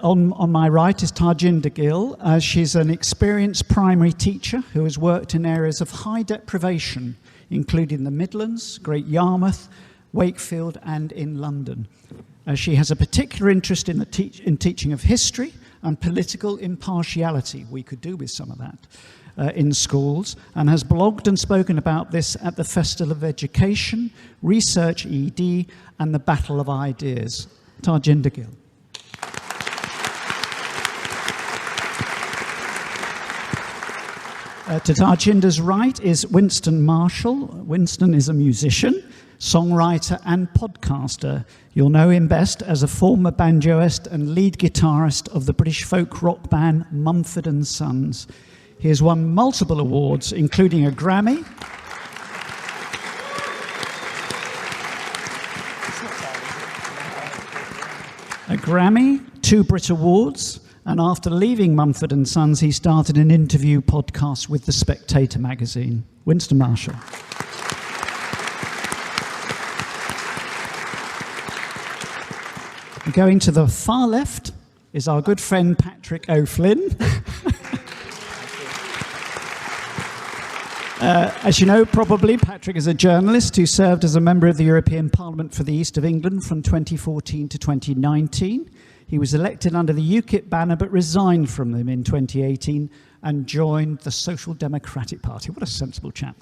On my right is Tarjinder Gill. She's an experienced primary teacher who has worked in areas of high deprivation, including the Midlands, Great Yarmouth, Wakefield, and in London. She has a particular interest in teaching of history and political impartiality. We could do with some of that in schools, and has blogged and spoken about this at the Festival of Education, Research ED, and the Battle of Ideas. Tarjinder Gill. To Tarjinder's right is Winston Marshall. Winston is a musician, songwriter, and podcaster. You'll know him best as a former banjoist and lead guitarist of the British folk rock band Mumford & Sons. He has won multiple awards, including a Grammy, two Brit Awards, and after leaving Mumford & Sons, he started an interview podcast with The Spectator magazine. Winston Marshall. Going to the far left is our good friend Patrick O'Flynn. As you know, probably, Patrick is a journalist who served as a member of the European Parliament for the East of England from 2014 to 2019. He was elected under the UKIP banner but resigned from them in 2018 and joined the Social Democratic Party. What a sensible chap.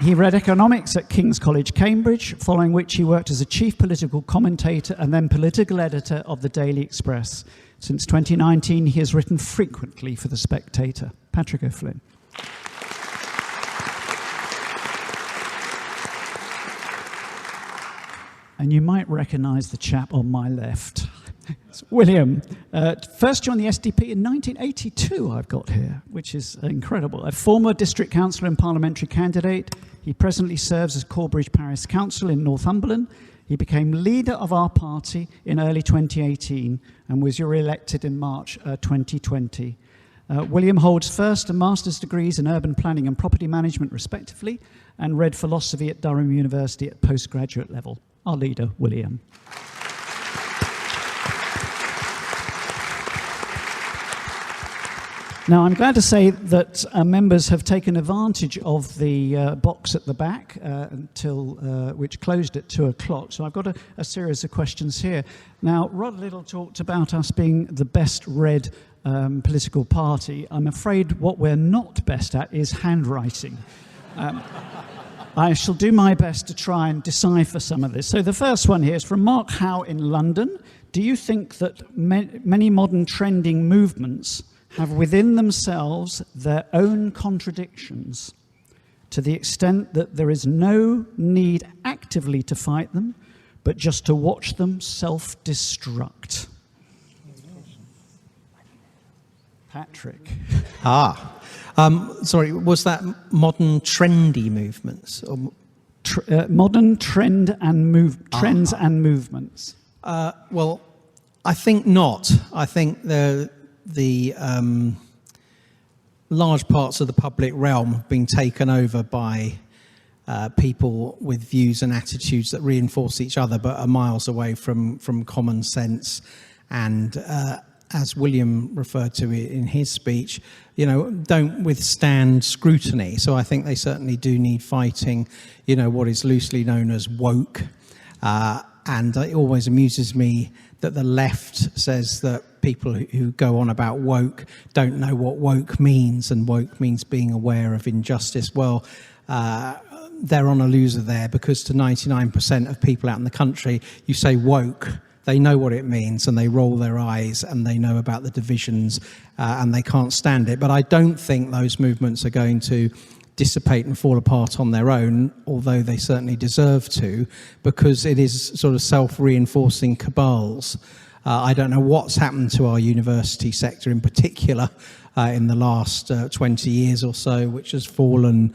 He read economics at King's College, Cambridge, following which he worked as a chief political commentator and then political editor of the Daily Express. Since 2019, he has written frequently for The Spectator. Patrick O'Flynn. And you might recognise the chap on my left. It's William. First joined the SDP in 1982, I've got here, which is incredible. A former district councillor and parliamentary candidate, he presently serves as Corbridge Parish Council in Northumberland. He became leader of our party in early 2018 and was re-elected in March 2020. William holds first and master's degrees in urban planning and property management, respectively, and read philosophy at Durham University at postgraduate level. Our leader, William. Now, I'm glad to say that members have taken advantage of the box at the back which closed at 2 o'clock. So I've got a series of questions here. Now, Rod Little talked about us being the best read political party. I'm afraid what we're not best at is handwriting. I shall do my best to try and decipher some of this. So the first one here is from Mark Howe in London. Do you think that many modern trending movements have within themselves their own contradictions to the extent that there is no need actively to fight them, but just to watch them self-destruct? Patrick. Sorry, was that modern trendy movements? Or modern trends and movements. Well, I think not. I think the large parts of the public realm have been taken over by people with views and attitudes that reinforce each other but are miles away from common sense and as William referred to in his speech, don't withstand scrutiny. So I think they certainly do need fighting, what is loosely known as woke. And it always amuses me that the left says that people who go on about woke don't know what woke means, and woke means being aware of injustice. Well, they're on a loser there, because to 99% of people out in the country, you say woke, they know what it means and they roll their eyes and they know about the divisions and they can't stand it. But I don't think those movements are going to dissipate and fall apart on their own, although they certainly deserve to, because it is sort of self-reinforcing cabals. I don't know what's happened to our university sector in particular in the last 20 years or so, which has fallen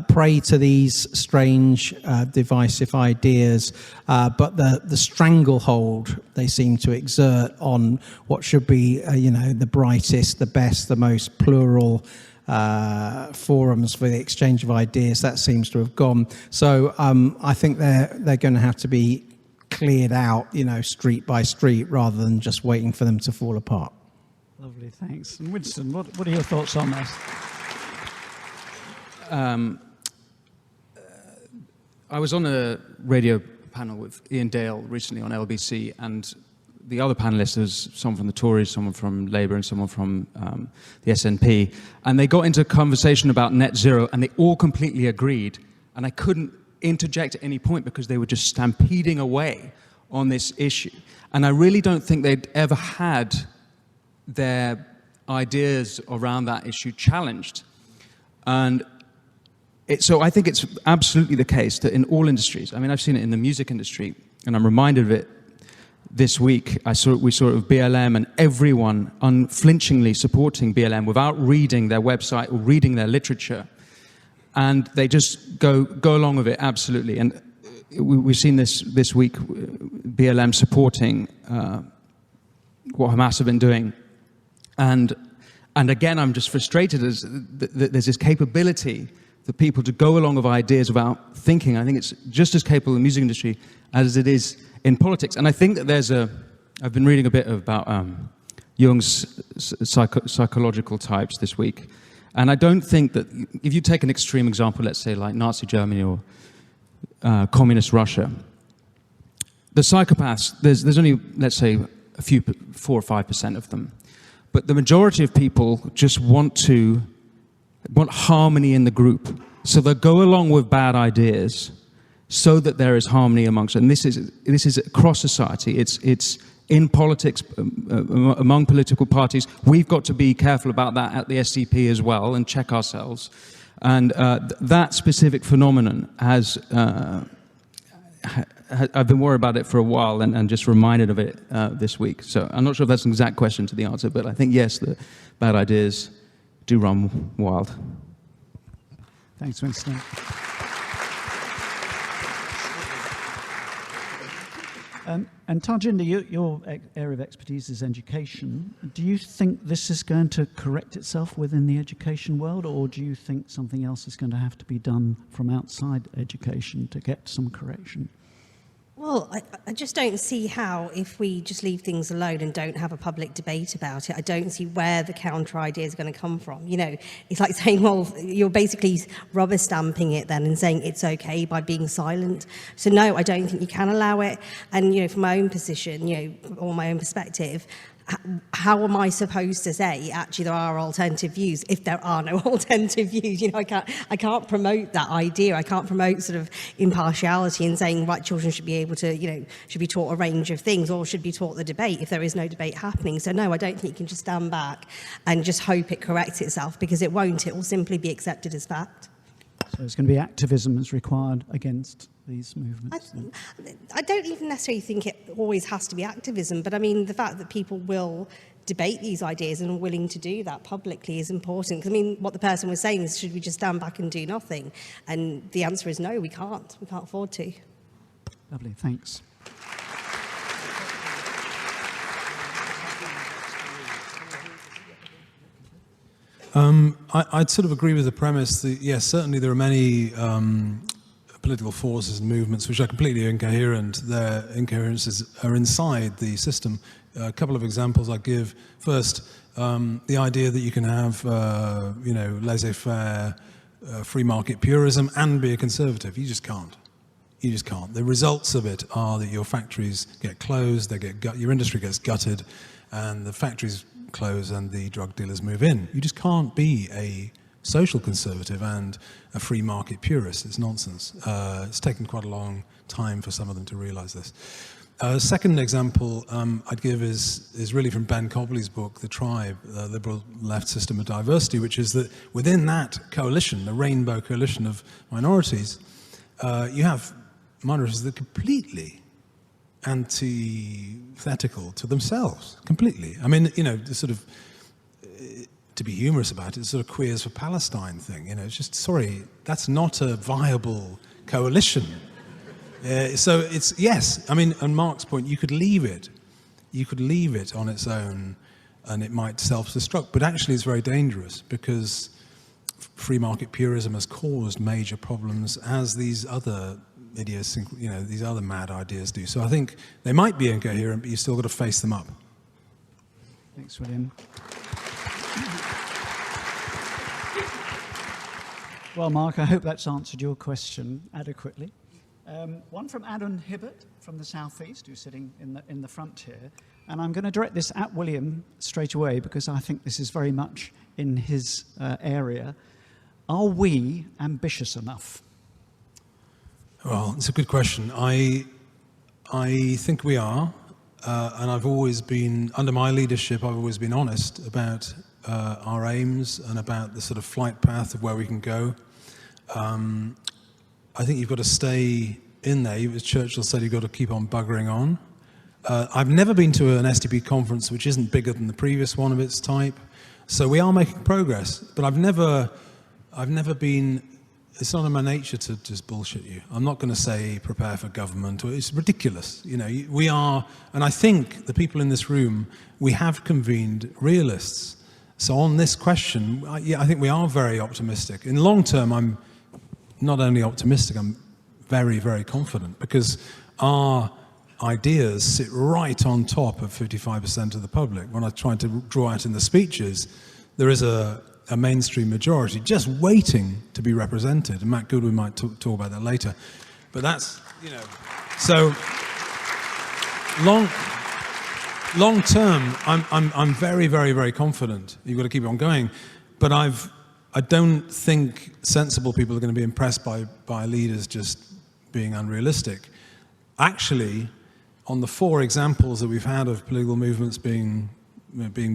prey to these strange, divisive ideas, but the stranglehold they seem to exert on what should be, the brightest, the best, the most plural forums for the exchange of ideas, that seems to have gone. So I think they're going to have to be cleared out, street by street, rather than just waiting for them to fall apart. Lovely, thanks. And Winston, what are your thoughts on this? I was on a radio panel with Ian Dale recently on LBC, and the other panelists was someone from the Tories, someone from Labour, and someone from the SNP, and they got into a conversation about net zero, and they all completely agreed, and I couldn't interject at any point because they were just stampeding away on this issue. And I really don't think they'd ever had their ideas around that issue challenged. And so I think it's absolutely the case that in all industries, I mean, I've seen it in the music industry, and I'm reminded of it this week. We saw it with BLM, and everyone unflinchingly supporting BLM without reading their website or reading their literature. And they just go along with it, absolutely. And we've seen this week, BLM supporting what Hamas have been doing. And again, I'm just frustrated as there's this capability for people to go along with ideas without thinking. I think it's just as capable in the music industry as it is in politics. And I think that I've been reading a bit about Jung's psychological types this week. And I don't think that, if you take an extreme example, let's say like Nazi Germany or communist Russia, the psychopaths, there's only, let's say, 4 or 5% of them. But the majority of people just want harmony in the group. So they'll go along with bad ideas so that there is harmony amongst them. And this is across society. It's in politics, among political parties. We've got to be careful about that at the SDP as well and check ourselves. And that specific phenomenon has, I've been worried about it for a while and just reminded of it this week. So I'm not sure if that's an exact question to the answer, but I think, yes, the bad ideas do run wild. Thanks, Winston. And Tarjinder, your area of expertise is education. Do you think this is going to correct itself within the education world, or do you think something else is going to have to be done from outside education to get some correction? Well, I just don't see how, if we just leave things alone and don't have a public debate about it, I don't see where the counter idea is going to come from. It's like saying, well, you're basically rubber stamping it then and saying it's okay by being silent. So no, I don't think you can allow it. And, from my own position, or my own perspective, how am I supposed to say actually there are alternative views if there are no alternative views? I can't promote that idea. I can't promote sort of impartiality and saying right, children should be able to should be taught a range of things or should be taught the debate if there is no debate happening. So no, I don't think you can just stand back and just hope it corrects itself, because it won't. It will simply be accepted as fact. So it's going to be activism that's required against these movements? I don't even necessarily think it always has to be activism, but I mean, the fact that people will debate these ideas and are willing to do that publicly is important. Because I mean, what the person was saying is, should we just stand back and do nothing? And the answer is no, we can't. We can't afford to. Lovely, thanks. I'd sort of agree with the premise that, yes, certainly there are many political forces and movements which are completely incoherent. Their incoherences are inside the system. A couple of examples I give. First, the idea that you can have, laissez-faire, free market purism and be a conservative. You just can't. You just can't. The results of it are that your factories get closed, your industry gets gutted, and the factories close and the drug dealers move in. You just can't be a social conservative and a free market purist. It's nonsense. It's taken quite a long time for some of them to realize this. Second example I'd give is really from Ben Cobley's book, The Tribe, the Liberal Left System of Diversity, which is that within that coalition, the rainbow coalition of minorities, you have minorities that are completely antithetical to themselves, completely. I mean, the sort of, to be humorous about it, the sort of Queers for Palestine thing, it's just, sorry, that's not a viable coalition. So it's, yes, I mean, on Mark's point, you could leave it on its own and it might self-destruct, but actually it's very dangerous because free market purism has caused major problems as these other these other mad ideas do. So I think they might be incoherent, but you've still got to face them up. Thanks, William. Well, Mark, I hope that's answered your question adequately. One from Adam Hibbert from the southeast, who's sitting in the front here, and I'm going to direct this at William straight away because I think this is very much in his area. Are we ambitious enough? Well, it's a good question. I think we are, and I've always been, under my leadership, I've always been honest about our aims and about the sort of flight path of where we can go. I think you've got to stay in there. As Churchill said, you've got to keep on buggering on. I've never been to an SDP conference which isn't bigger than the previous one of its type, so we are making progress. But I've never been. It's not in my nature to just bullshit you. I'm not going to say prepare for government. It's ridiculous. We are, and I think the people in this room, we have convened realists. So on this question, I think we are very optimistic. In the long term, I'm not only optimistic, I'm very, very confident because our ideas sit right on top of 55% of the public. When I tried to draw out in the speeches, there is a mainstream majority just waiting to be represented. And Matt Goodwin might talk about that later. But that's, so long term, I'm very, very, very confident. You've got to keep on going. But I don't think sensible people are going to be impressed by leaders just being unrealistic. Actually, on the 4 examples that we've had of political movements being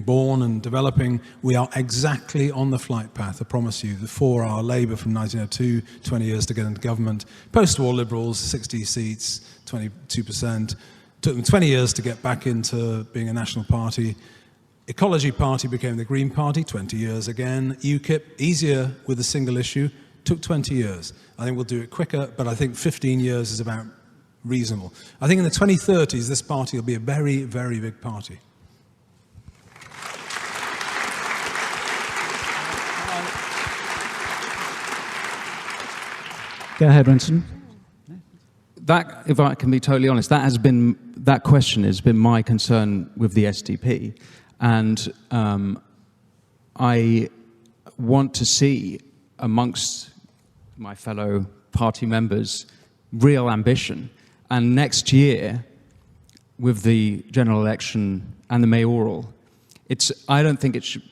born and developing, we are exactly on the flight path, I promise you. The 4 are Labour from 1902, 20 years to get into government. Post-war Liberals, 60 seats, 22%. Took them 20 years to get back into being a national party. Ecology Party became the Green Party, 20 years again. UKIP, easier with a single issue, took 20 years. I think we'll do it quicker, but I think 15 years is about reasonable. I think in the 2030s, this party will be a very, very big party. Go ahead, Winston. That, if I can be totally honest, that question has been my concern with the SDP. And I want to see amongst my fellow party members real ambition. And next year, with the general election and the mayoral, I don't think it should,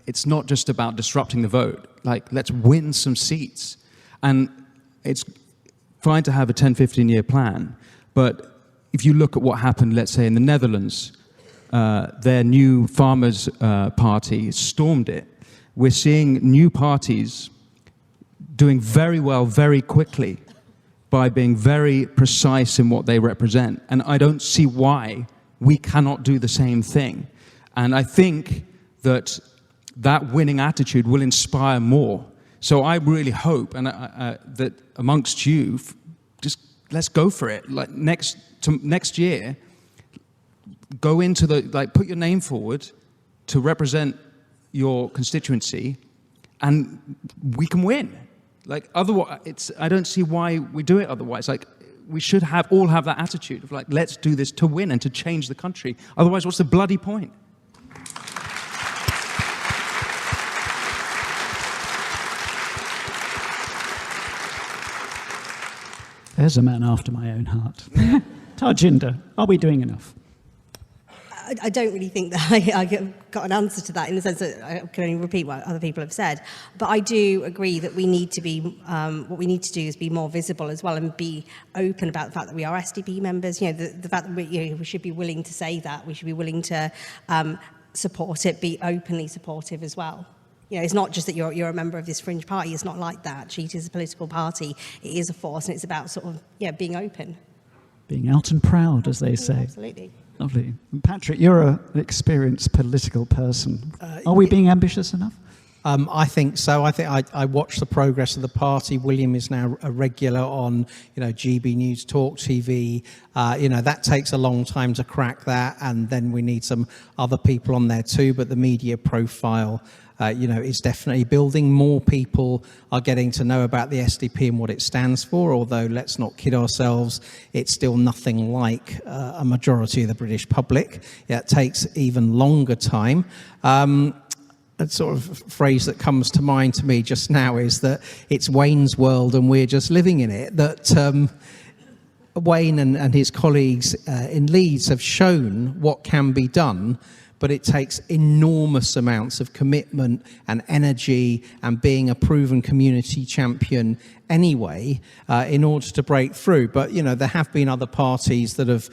it's not just about disrupting the vote. Like, let's win some seats. And it's fine to have a 10, 15-year plan, but if you look at what happened, let's say, in the Netherlands, their new Farmers' Party stormed it. We're seeing new parties doing very well very quickly by being very precise in what they represent. And I don't see why we cannot do the same thing. And I think that that winning attitude will inspire more. So I really hope that amongst you, just let's go for it. Like next year, go into put your name forward to represent your constituency, and we can win. Like, otherwise, I don't see why we do it otherwise. Like, we should all have that attitude of, like, let's do this to win and to change the country. Otherwise, what's the bloody point? There's a man after my own heart. Tarjinder, are we doing enough? I don't really think that I got an answer to that, in the sense that I can only repeat what other people have said. But I do agree that we need to be, what we need to do is be more visible as well, and be open about the fact that we are SDP members. The fact that we should be willing to say that, we should be willing to support it, be openly supportive as well. It's not just that you're a member of this fringe party. It's not like that. Actually, it is a political party. It is a force, and it's about sort of being open. Being out and proud, as they say. Absolutely. Lovely. Patrick, you're an experienced political person. Are we being ambitious enough? I think so. I think I watch the progress of the party. William is now a regular on, GB News Talk TV. That takes a long time to crack that, and then we need some other people on there too. But the media profile is definitely building. More people are getting to know about the SDP and what it stands for, although let's not kid ourselves, it's still nothing like a majority of the British public. It takes even longer time. A sort of phrase that comes to mind to me just now is that it's Wayne's world and we're just living in it. That Wayne and his colleagues in Leeds have shown what can be done, but it takes enormous amounts of commitment and energy and being a proven community champion anyway in order to break through. But, there have been other parties that have,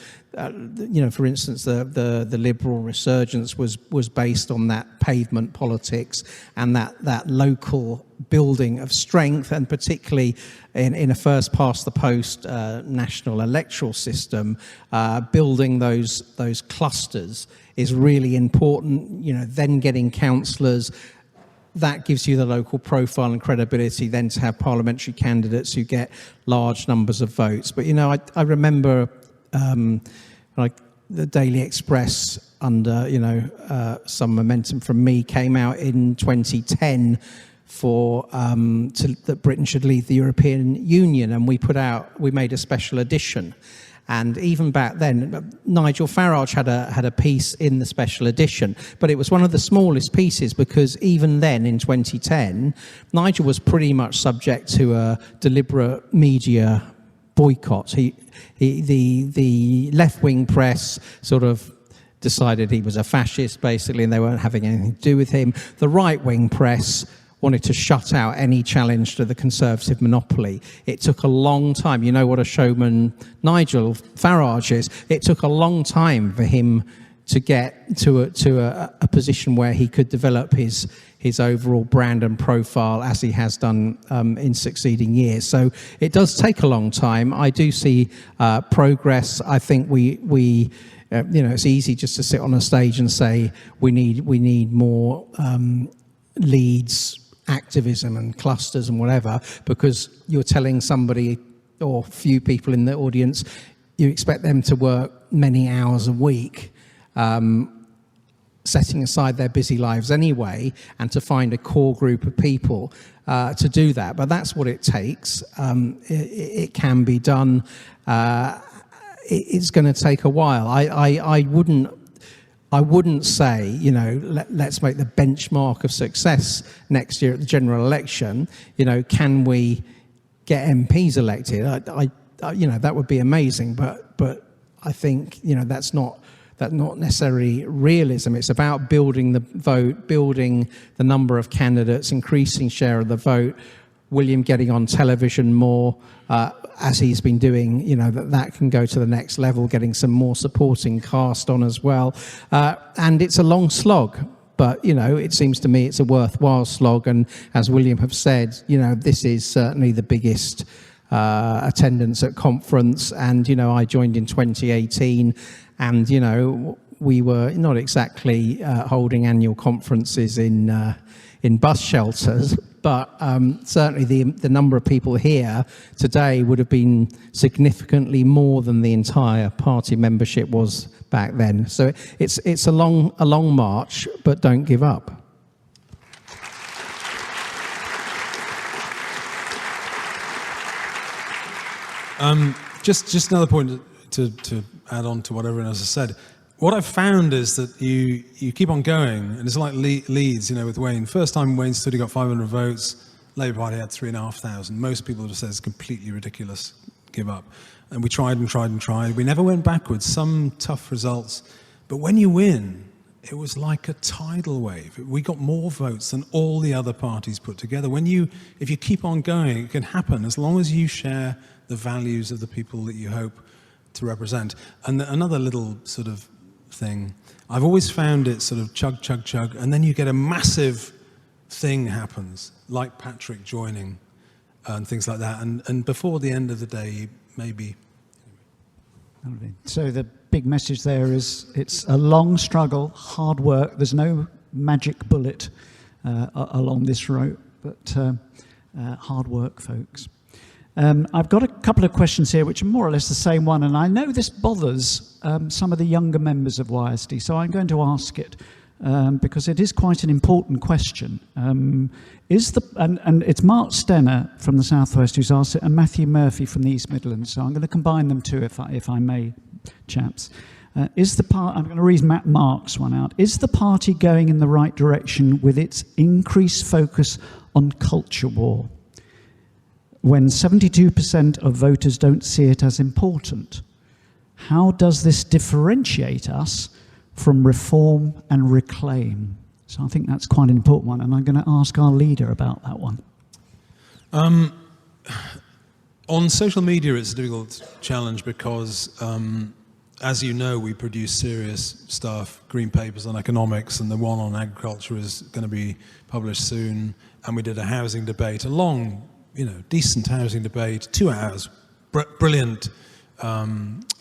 for instance, the Liberal resurgence was based on that pavement politics and that local building of strength, and particularly in a first past the post national electoral system, building those clusters is really important. Then getting councillors, that gives you the local profile and credibility then to have parliamentary candidates who get large numbers of votes. But I remember like the Daily Express under some momentum from me came out in 2010 for that Britain should leave the European Union, and we made a special edition. And even back then, Nigel Farage had a piece in the special edition, but it was one of the smallest pieces because even then, in 2010, Nigel was pretty much subject to a deliberate media boycott. The left-wing press sort of decided he was a fascist, basically, and they weren't having anything to do with him. The right-wing press wanted to shut out any challenge to the Conservative monopoly. It took a long time. You know what a showman Nigel Farage is. It took a long time for him to get to a position where he could develop his overall brand and profile as he has done in succeeding years. So it does take a long time. I do see progress. I think we it's easy just to sit on a stage and say we need more Leeds activism and clusters and whatever, because you're telling somebody or few people in the audience, you expect them to work many hours a week, setting aside their busy lives anyway, and to find a core group of people to do that. But that's what it takes. It can be done. It's going to take a while. I wouldn't say, let's make the benchmark of success next year at the general election. Can we get MPs elected? That would be amazing. But I think that's not necessarily realism. It's about building the vote, building the number of candidates, increasing share of the vote. William getting on television more, as he's been doing, that can go to the next level, getting some more supporting cast on as well. And it's a long slog, but, it seems to me it's a worthwhile slog. And as William have said, this is certainly the biggest attendance at conference. And, I joined in 2018 and, we were not exactly holding annual conferences in bus shelters, but certainly the number of people here today would have been significantly more than the entire party membership was back then. So it's a long march, but don't give up. Just another point to add on to what everyone else has said. What I've found is that you keep on going, and it's like Leeds, with Wayne. First time Wayne stood, he got 500 votes. Labour Party had 3,500. Most people would have said it's completely ridiculous, give up. And we tried and tried and tried. We never went backwards. Some tough results. But when you win, it was like a tidal wave. We got more votes than all the other parties put together. If you keep on going, it can happen as long as you share the values of the people that you hope to represent. And another little sort of thing, I've always found it sort of chug, chug, chug, and then you get a massive thing happens, like Patrick joining and things like that. And before the end of the day, maybe. So the big message there is it's a long struggle, hard work. There's no magic bullet along this road, but hard work, folks. I've got a couple of questions here which are more or less the same one, and I know this bothers some of the younger members of YSD, so I'm going to ask it because it is quite an important question. And it's Mark Stenner from the Southwest who's asked it, and Matthew Murphy from the East Midlands. So I'm going to combine them two, if I may, chaps. I'm going to read Mark's one out. Is the party going in the right direction with its increased focus on culture war, when 72% of voters don't see it as important? How does this differentiate us from reform and reclaim? So I think that's quite an important one, and I'm going to ask our leader about that one. On social media, it's a difficult challenge because, as you know, we produce serious stuff, green papers on economics, and the one on agriculture is going to be published soon. And we did a housing debate, a long, decent housing debate, 2 hours, brilliant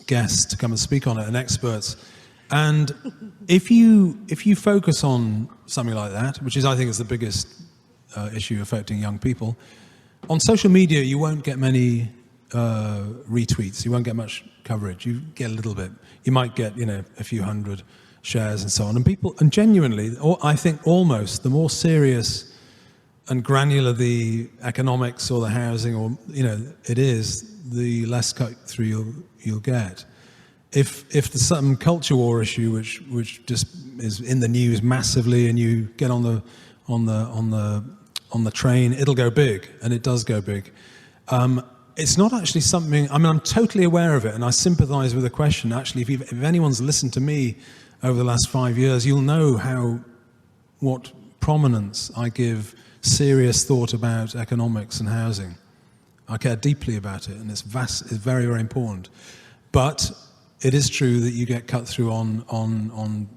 guests to come and speak on it, and experts. And if you focus on something like that, which I think is the biggest issue affecting young people, on social media you won't get many retweets, you won't get much coverage. You get a little bit. You might get a few hundred shares and so on. And genuinely, I think almost the more serious and granular the economics or the housing or it is, the less cut through you'll get. If there's some culture war issue which just is in the news massively, and you get on the train, it'll go big, and it does go big. It's not actually something. I'm totally aware of it, and I sympathise with the question. Actually, if anyone's listened to me over the last 5 years, you'll know what prominence I give serious thought about economics and housing. I care deeply about it, and it's very, very important. But it is true that you get cut through on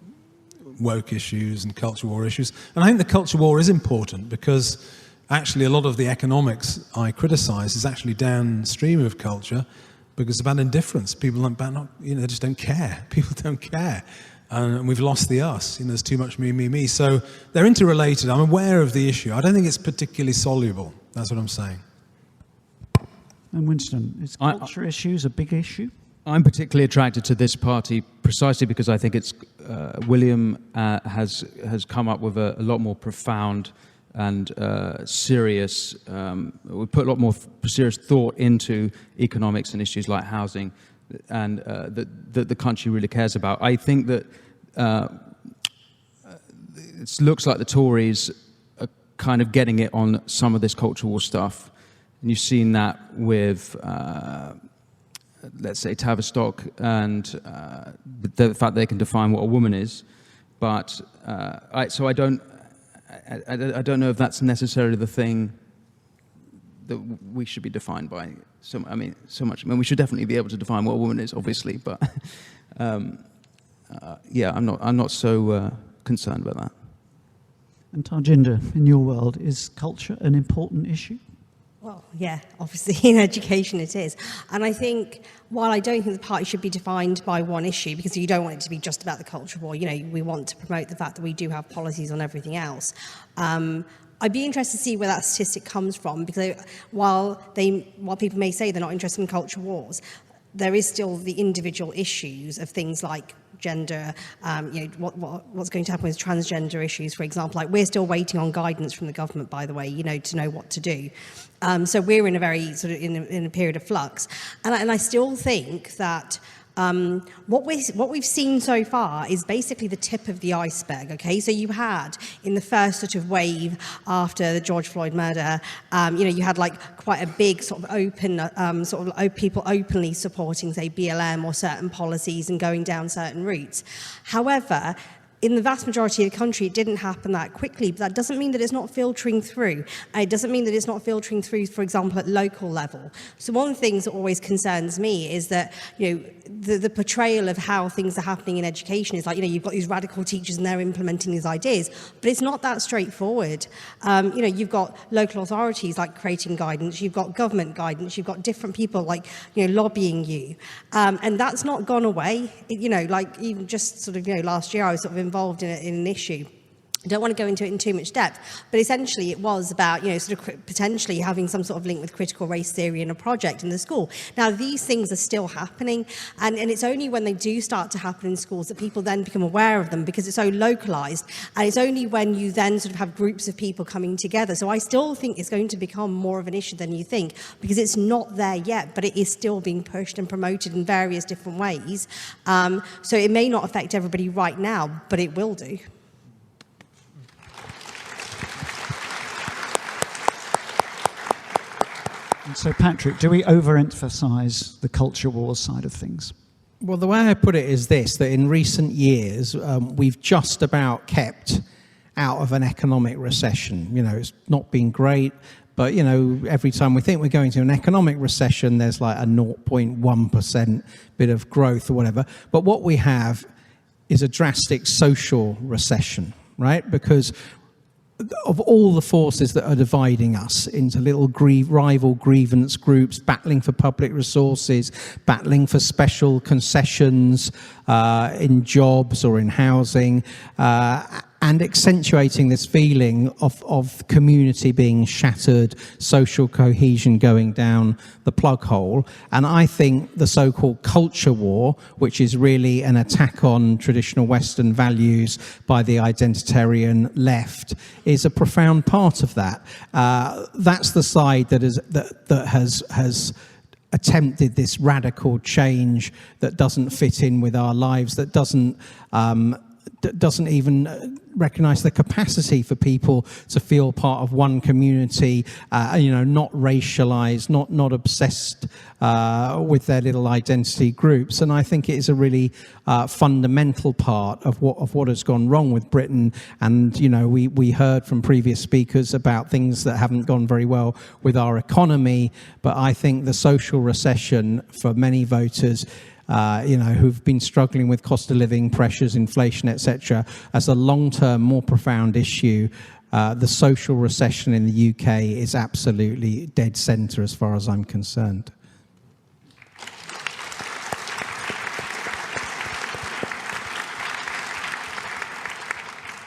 woke issues and culture war issues. And I think the culture war is important because actually a lot of the economics I criticise is actually downstream of culture, because it's about indifference. People they just don't care. People don't care. And we've lost the us. There's too much me, me, me. So they're interrelated. I'm aware of the issue. I don't think it's particularly soluble. That's what I'm saying. And Winston, is culture issues a big issue? I'm particularly attracted to this party precisely because I think it's William has come up with a lot more profound and serious. We put a lot more serious thought into economics and issues like housing, and that the country really cares about. I think that it looks like the Tories are kind of getting it on some of this cultural war stuff, and you've seen that with. Let's say Tavistock and the fact they can define what a woman is, but I don't know if that's necessarily the thing that we should be defined by. So much. We should definitely be able to define what a woman is, obviously, but I'm not so concerned about that. And Tarjinder, in your world, is culture an important issue? Well, yeah, obviously in education it is. And I think, while I don't think the party should be defined by one issue, because you don't want it to be just about the culture war, we want to promote the fact that we do have policies on everything else. I'd be interested to see where that statistic comes from, because while people may say they're not interested in culture wars, there is still the individual issues of things like gender, what's going to happen with transgender issues, for example. Like, we're still waiting on guidance from the government, by the way, to know what to do. So we're in a very sort of in a period of flux, and I still think that what we've seen so far is basically the tip of the iceberg. Okay, so you had in the first sort of wave after the George Floyd murder, you had like quite a big sort of open, people openly supporting, say, BLM or certain policies and going down certain routes. However, in the vast majority of the country, it didn't happen that quickly, but that doesn't mean that it's not filtering through. And it doesn't mean that it's not filtering through, for example, at local level. So one of the things that always concerns me is that, the portrayal of how things are happening in education is like, you've got these radical teachers and they're implementing these ideas, but it's not that straightforward. You've got local authorities like creating guidance, you've got government guidance, you've got different people like, lobbying you. And that's not gone away. Like even just sort of, last year I was sort of involved in an issue I don't want to go into it in too much depth, but essentially it was about, sort of potentially having some sort of link with critical race theory in a project in the school. Now, these things are still happening, and it's only when they do start to happen in schools that people then become aware of them, because it's so localised, and it's only when you then sort of have groups of people coming together. So I still think it's going to become more of an issue than you think, because it's not there yet, but it is still being pushed and promoted in various different ways. So it may not affect everybody right now, but it will do. So, Patrick, do we overemphasise the culture wars side of things? Well, the way I put it is this, that in recent years, we've just about kept out of an economic recession. It's not been great, but, every time we think we're going to an economic recession, there's like a 0.1% bit of growth or whatever. But what we have is a drastic social recession, right? Because of all the forces that are dividing us into little rival grievance groups, battling for public resources, battling for special concessions in jobs or in housing, and accentuating this feeling of community being shattered, social cohesion going down the plug hole. And I think the so-called culture war, which is really an attack on traditional Western values by the identitarian left, is a profound part of that. That's the side that has attempted this radical change that doesn't fit in with our lives, that doesn't even recognise the capacity for people to feel part of one community, not racialised, not obsessed with their little identity groups. And I think it is a really fundamental part of what has gone wrong with Britain. And we heard from previous speakers about things that haven't gone very well with our economy. But I think the social recession for many voters, who've been struggling with cost of living pressures, inflation, etc., as a long-term, more profound issue. The social recession in the UK is absolutely dead centre as far as I'm concerned.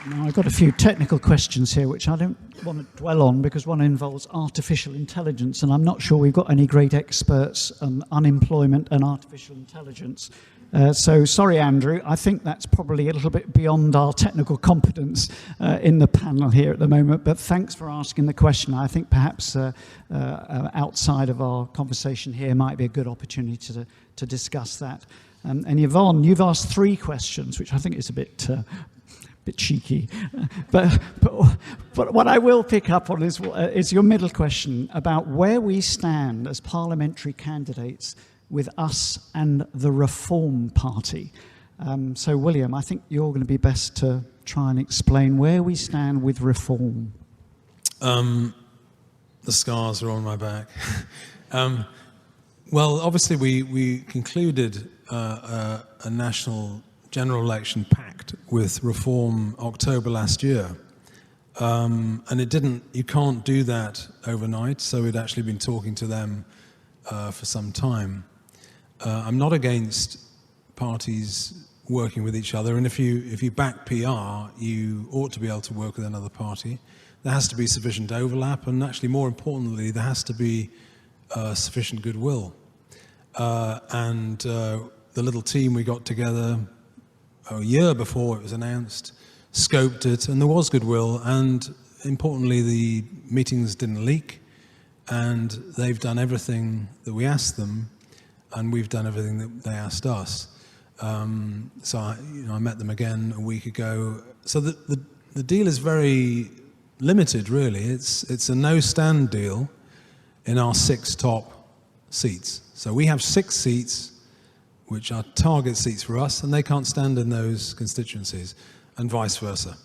Now, I've got a few technical questions here, which I don't want to dwell on, because one involves artificial intelligence, and I'm not sure we've got any great experts on unemployment and artificial intelligence. So sorry, Andrew, I think that's probably a little bit beyond our technical competence in the panel here at the moment, but thanks for asking the question. I think perhaps outside of our conversation here might be a good opportunity to discuss that. And Yvonne, you've asked 3 questions, which I think is a bit cheeky, but what I will pick up on is your middle question about where we stand as parliamentary candidates with us and the Reform Party. So, William, I think you're going to be best to try and explain where we stand with Reform. The scars are on my back. Well, obviously, we concluded a national general election pact with Reform October last year. And you can't do that overnight, so we'd actually been talking to them for some time. I'm not against parties working with each other, and if you back PR, you ought to be able to work with another party. There has to be sufficient overlap, and actually more importantly, there has to be sufficient goodwill. And the little team we got together a year before it was announced scoped it, and there was goodwill, and importantly, the meetings didn't leak, and they've done everything that we asked them, and we've done everything that they asked us. So I met them again a week ago. So the deal is very limited, really. It's a no-stand deal in our 6 top seats. So we have 6 seats which are target seats for us, and they can't stand in those constituencies, and vice versa.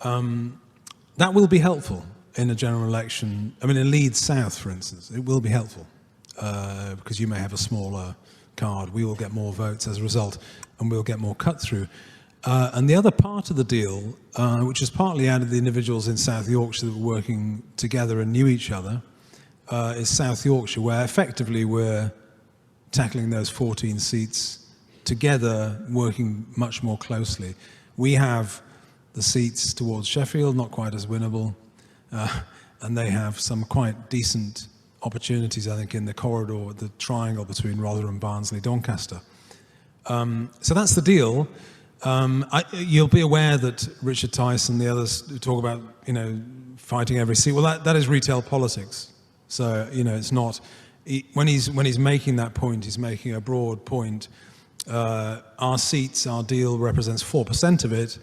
That will be helpful in a general election. I mean, in Leeds South, for instance, it will be helpful, because you may have a smaller card. We will get more votes as a result, and we'll get more cut through. And the other part of the deal, which is partly out of the individuals in South Yorkshire that were working together and knew each other, is South Yorkshire, where effectively we're tackling those 14 seats together, working much more closely. We have the seats towards Sheffield, not quite as winnable, and they have some quite decent opportunities, I think, in the corridor, the triangle between Rotherham, Barnsley, Doncaster. So that's the deal. You'll be aware that Richard Tice and the others talk about, fighting every seat. Well, that is retail politics. So, it's not... When he's making that point, he's making a broad point. Our seats, our deal represents 4% of it,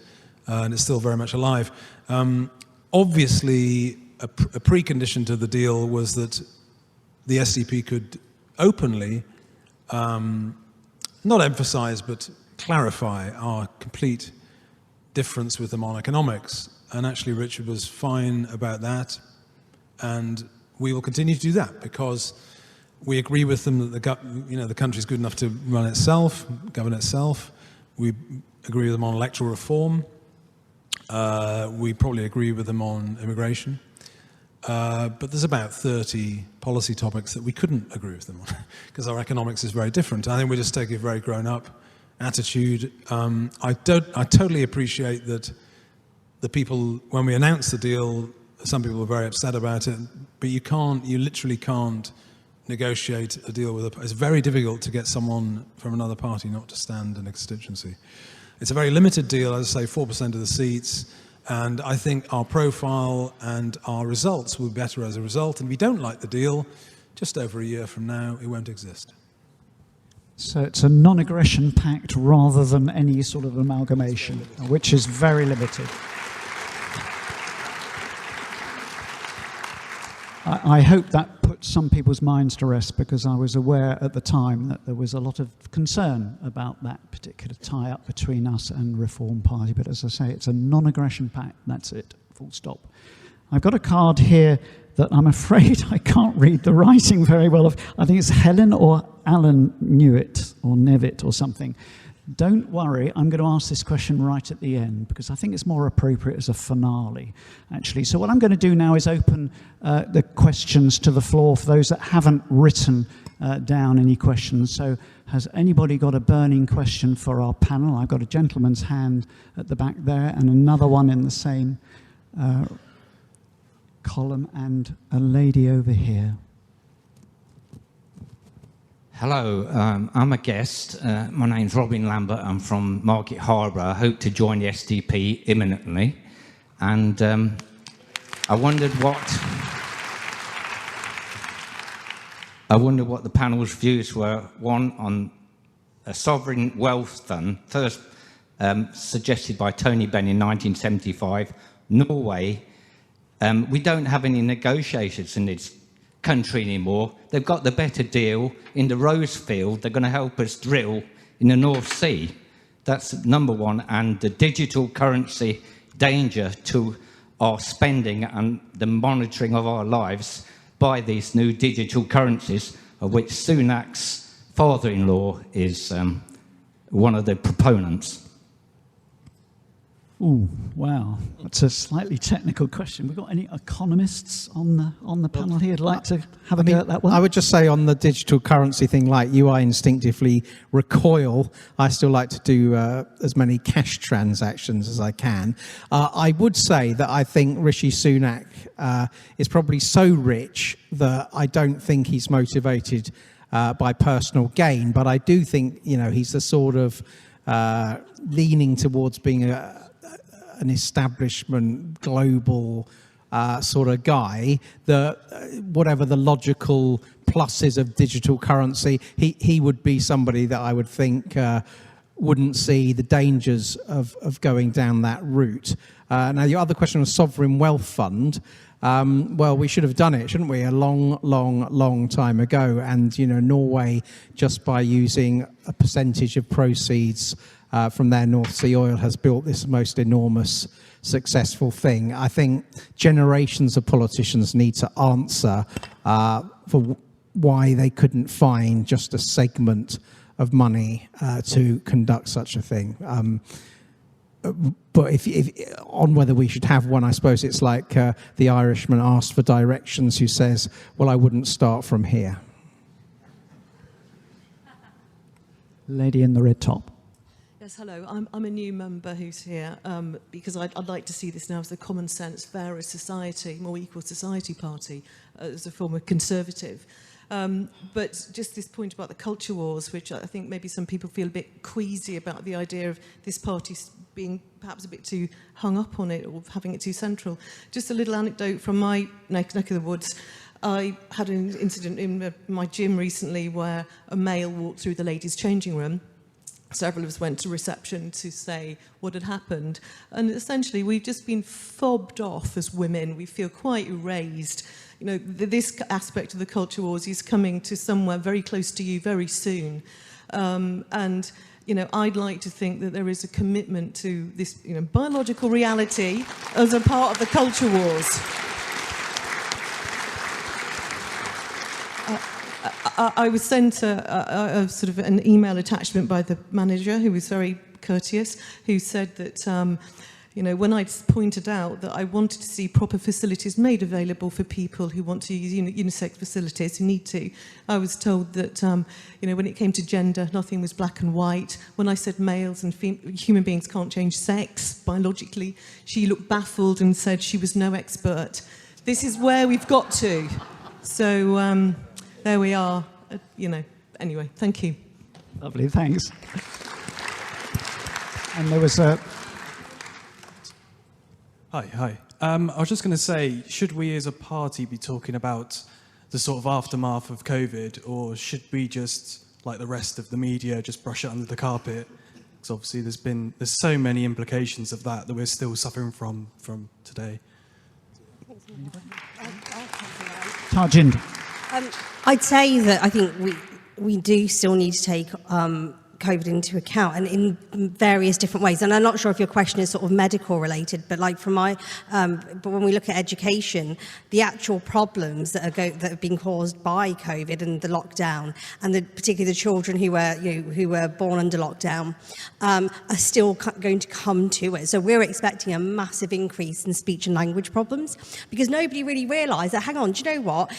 and it's still very much alive. Obviously, a precondition to the deal was that the SDP could openly, not emphasize, but clarify our complete difference with them on economics. And actually, Richard was fine about that. And we will continue to do that because we agree with them that the country's good enough to run itself, govern itself. We agree with them on electoral reform. We probably agree with them on immigration. But there's about 30 policy topics that we couldn't agree with them on because our economics is very different. I think we just take a very grown-up attitude. I totally appreciate that the people, when we announced the deal, some people were very upset about it, but you literally can't negotiate a deal with it's very difficult to get someone from another party not to stand in a constituency. It's a very limited deal, as I say, 4% of the seats, and I think our profile and our results will be better as a result, and if we don't like the deal, just over a year from now, it won't exist. So it's a non-aggression pact rather than any sort of amalgamation, which is very limited. I hope that put some people's minds to rest because I was aware at the time that there was a lot of concern about that particular tie-up between us and Reform Party. But as I say, it's a non-aggression pact. That's it, full stop. I've got a card here that I'm afraid I can't read the writing very well of. I think it's Helen or Alan Newitt or Nevitt or something. Don't worry, I'm going to ask this question right at the end because I think it's more appropriate as a finale, actually. So what I'm going to do now is open the questions to the floor for those that haven't written down any questions. So has anybody got a burning question for our panel? I've got a gentleman's hand at the back there and another one in the same column and a lady over here. Hello, I'm a guest. My name's Robin Lambert. I'm from Market Harbour. I hope to join the SDP imminently. And I wondered what the panel's views were. One, on a sovereign wealth fund, first suggested by Tony Benn in 1975. Norway, we don't have any negotiations in this country anymore. They've got the better deal in the rose field. They're going to help us drill in the North Sea. That's number one. And the digital currency danger to our spending and the monitoring of our lives by these new digital currencies, of which Sunak's father-in-law is one of the proponents. Ooh, wow. That's a slightly technical question. We've got any economists on the panel here who'd like to have a go at that one? I would just say on the digital currency thing, like you, I instinctively recoil. I still like to do as many cash transactions as I can. I would say that I think Rishi Sunak is probably so rich that I don't think he's motivated by personal gain, but I do think, he's the sort of leaning towards being an establishment, global sort of guy, that whatever the logical pluses of digital currency, he would be somebody that I would think wouldn't see the dangers of going down that route. Now, your other question was sovereign wealth fund. Well, we should have done it, shouldn't we, a long time ago. And, Norway, just by using a percentage of proceeds from their North Sea oil, has built this most enormous, successful thing. I think generations of politicians need to answer for why they couldn't find just a segment of money to conduct such a thing. But if on whether we should have one, I suppose it's like the Irishman asked for directions who says, well, I wouldn't start from here. Lady in the red top. Yes, hello. I'm a new member who's here because I'd like to see this now as a common sense, fairer society, more equal society party as a former Conservative. But just this point about the culture wars, which I think maybe some people feel a bit queasy about the idea of this party being perhaps a bit too hung up on it or having it too central. Just a little anecdote from my neck of the woods. I had an incident in my gym recently where a male walked through the ladies' changing room. Several of us went to reception to say what had happened. And essentially, we've just been fobbed off as women. We feel quite erased. You know, this aspect of the culture wars is coming to somewhere very close to you very soon. And, you know, I'd like to think that there is a commitment to this, you know, biological reality as a part of the culture wars. I was sent a sort of an email attachment by the manager, who was very courteous, who said that, you know, when I pointed out that I wanted to see proper facilities made available for people who want to use unisex facilities, who need to, I was told that, you know, when it came to gender, nothing was black and white. When I said males and human beings can't change sex biologically, she looked baffled and said she was no expert. This is where we've got to. So, there we are, you know. Anyway, thank you. Lovely, thanks. And there was a... Hi. I was just going to say, should we as a party be talking about the sort of aftermath of COVID, or should we just, like the rest of the media, just brush it under the carpet? Because obviously there's so many implications of that we're still suffering from today. Tarjinder. I'd say that I think we do still need to take COVID into account, and in various different ways. And I'm not sure if your question is sort of medical related, but like from my, but when we look at education, the actual problems that have been caused by COVID and the lockdown, and particularly the children who were born under lockdown, are still going to come to it. So we're expecting a massive increase in speech and language problems, because nobody really realised that. Hang on, do you know what?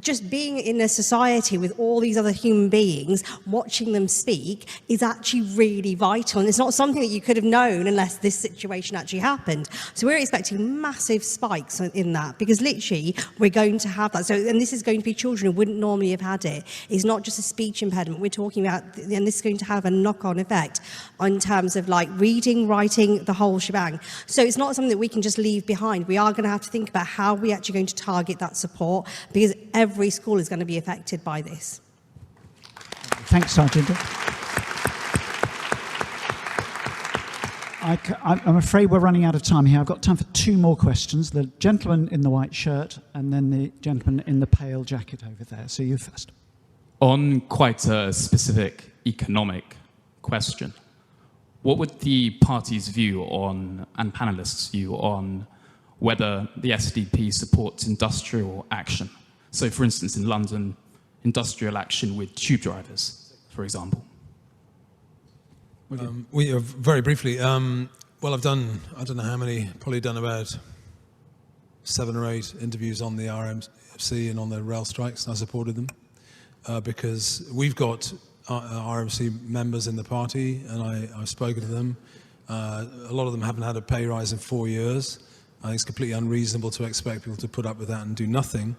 Just being in a society with all these other human beings, watching them speak, is actually really vital. And it's not something that you could have known unless this situation actually happened. So we're expecting massive spikes in that, because literally we're going to have that. So, and this is going to be children who wouldn't normally have had it. It's not just a speech impediment. We're talking about, and this is going to have a knock-on effect in terms of like reading, writing, the whole shebang. So it's not something that we can just leave behind. We are going to have to think about how we're actually going to target that support, because every school is going to be affected by this. Thanks, Tarjinder. I'm afraid we're running out of time here. I've got time for two more questions. The gentleman in the white shirt and then the gentleman in the pale jacket over there. So you first. On quite a specific economic question, what would the party's view on, and panelists' view on, whether the SDP supports industrial action? So, for instance, in London, industrial action with tube drivers, for example. We very briefly. Well, I've done, I don't know how many, probably done about 7 or 8 interviews on the RMC and on the rail strikes, and I supported them because we've got RMC members in the party, and I've spoken to them. A lot of them haven't had a pay rise in 4 years. I think it's completely unreasonable to expect people to put up with that and do nothing.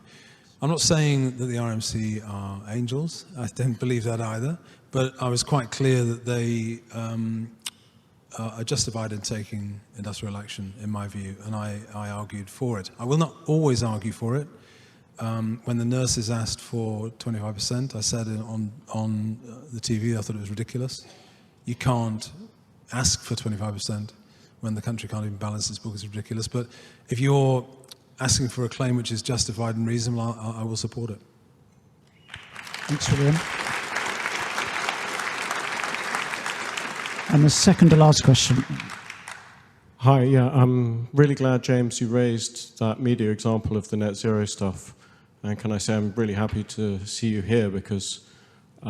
I'm not saying that the RMC are angels. I don't believe that either. But I was quite clear that they are justified in taking industrial action, in my view, and I argued for it. I will not always argue for it. When the nurses asked for 25%, I said on the TV I thought it was ridiculous. You can't ask for 25% when the country can't even balance its books. It's ridiculous. But if you're asking for a claim which is justified and reasonable, I will support it. Thanks, William. And the second to last question. Hi, yeah, I'm really glad, James, you raised that media example of the net zero stuff. And can I say I'm really happy to see you here, because a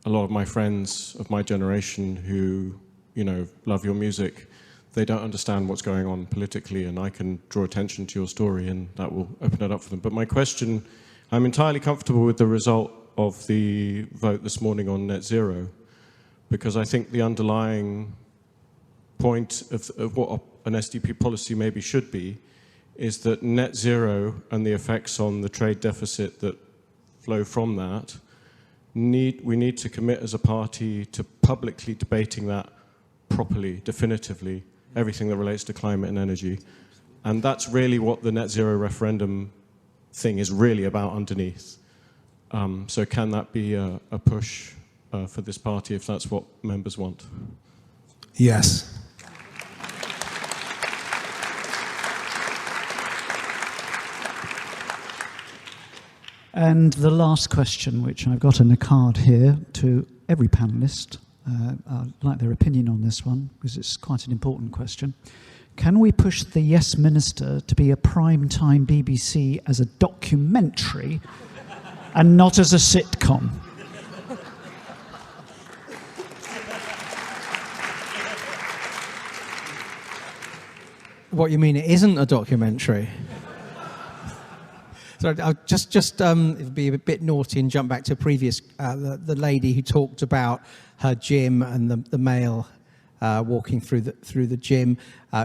lot of my friends of my generation who, you know, love your music, they don't understand what's going on politically, and I can draw attention to your story and that will open it up for them. But my question, I'm entirely comfortable with the result of the vote this morning on net zero, because I think the underlying point of what an SDP policy maybe should be is that net zero and the effects on the trade deficit that flow from that, we need to commit as a party to publicly debating that properly, definitively, everything that relates to climate and energy. And that's really what the net zero referendum thing is really about underneath. So can that be a push for this party if that's what members want? Yes. And the last question, which I've got in a card here to every panellist, I'd like their opinion on this one, because it's quite an important question. Can we push the Yes Minister to be a prime-time BBC as a documentary and not as a sitcom? What, you mean it isn't a documentary? So I'll just it'd be a bit naughty and jump back to a previous, the lady who talked about her gym and the male walking through the gym,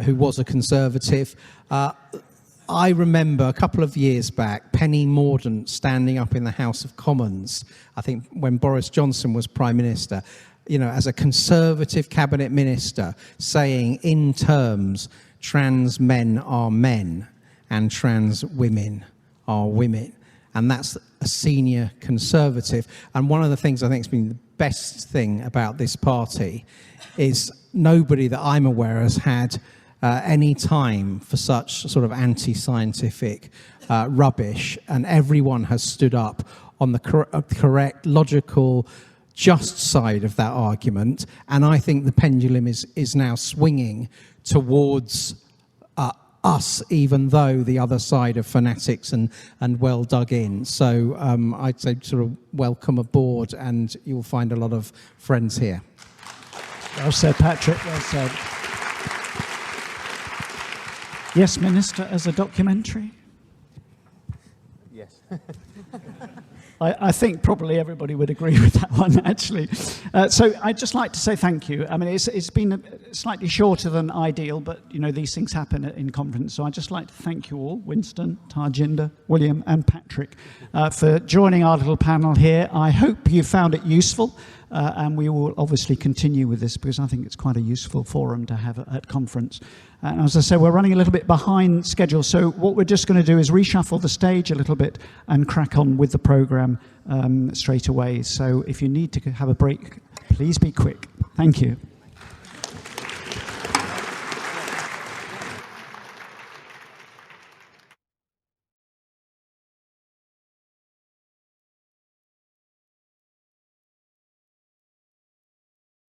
who was a Conservative. I remember a couple of years back, Penny Mordaunt standing up in the House of Commons, I think when Boris Johnson was Prime Minister, you know, as a Conservative cabinet minister, saying in terms, trans men are men and trans women are women. And that's a senior Conservative. And one of the things I think has been the best thing about this party is nobody that I'm aware has had any time for such sort of anti-scientific rubbish, and everyone has stood up on the correct, logical, just side of that argument. And I think the pendulum is now swinging towards us, even though the other side of fanatics and well dug in. So I'd say sort of welcome aboard, and you'll find a lot of friends here. Well said, Patrick, well said. Yes, Minister, as a documentary? Yes. I think probably everybody would agree with that one, actually. So I'd just like to say thank you. I mean, it's been slightly shorter than ideal, but, you know, these things happen in conference. So I'd just like to thank you all, Winston, Tarjinder, William and Patrick, for joining our little panel here. I hope you found it useful, and we will obviously continue with this because I think it's quite a useful forum to have at conference. And as I say, we're running a little bit behind schedule, so what we're just going to do is reshuffle the stage a little bit and crack on with the programme straight away. So if you need to have a break, please be quick. Thank you.